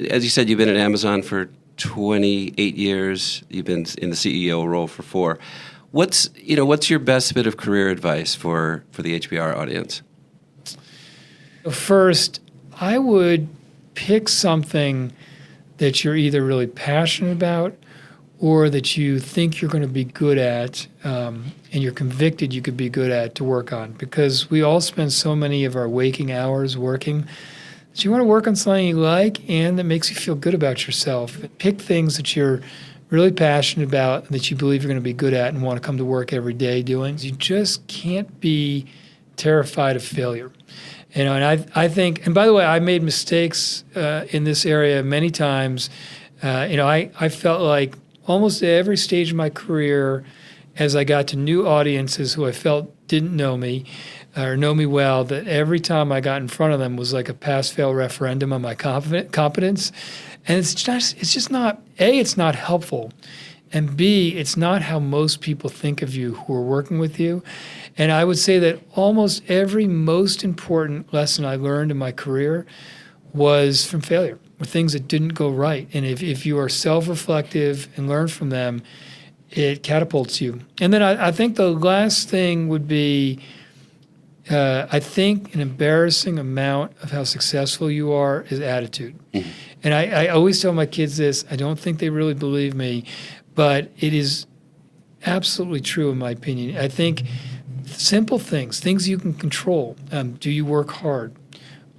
As you said, you've been at Amazon for 28 years. You've been in the CEO role for 4. What's your best bit of career advice for the HBR audience? First, I would pick something that you're either really passionate about or that you think you're going to be good at, and you're convicted you could be good at to work on. Because we all spend so many of our waking hours working. So you want to work on something you like and that makes you feel good about yourself. Pick things that you're really passionate about and that you believe you're going to be good at and want to come to work every day doing. You just can't be terrified of failure. And I think, and by the way, I made mistakes in this area many times. I felt like almost every stage of my career, as I got to new audiences who I felt didn't know me or know me well, that every time I got in front of them was like a pass-fail referendum on my competence. And it's just not, A, it's not helpful, and B, it's not how most people think of you who are working with you. And I would say that almost every most important lesson I learned in my career was from failure, or things that didn't go right. And if you are self-reflective and learn from them, it catapults you. And then I think the last thing would be, I think an embarrassing amount of how successful you are is attitude. Mm-hmm. And I always tell my kids this. I don't think they really believe me, but it is absolutely true in my opinion. I think simple things you can control. Do you work hard?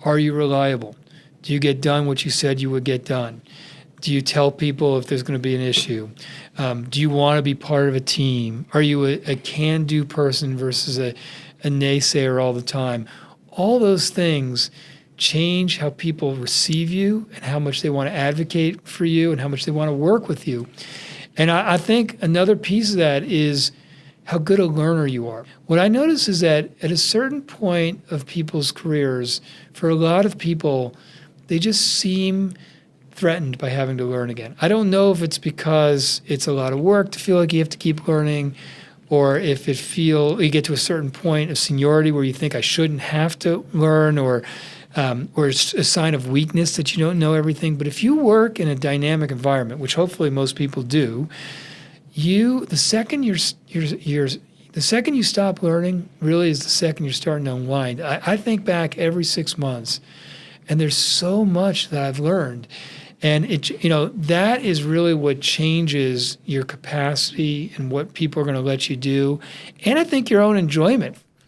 Are you reliable? Do you get done what you said you would get done? Do you tell people if there's going to be an issue? Do you want to be part of a team? Are you a can-do person versus a naysayer all the time? All those things change how people receive you and how much they want to advocate for you and how much they want to work with you. And I think another piece of that is how good a learner you are. What I notice is that at a certain point of people's careers, for a lot of people, they just seem threatened by having to learn again. I don't know if it's because it's a lot of work to feel like you have to keep learning, or if you get to a certain point of seniority where you think I shouldn't have to learn, or it's a sign of weakness that you don't know everything. But if you work in a dynamic environment, which hopefully most people do, the second you stop learning really is the second you're starting to unwind. I think back every 6 months, and there's so much that I've learned. And that is really what changes your capacity and what people are going to let you do. And I think your own enjoyment.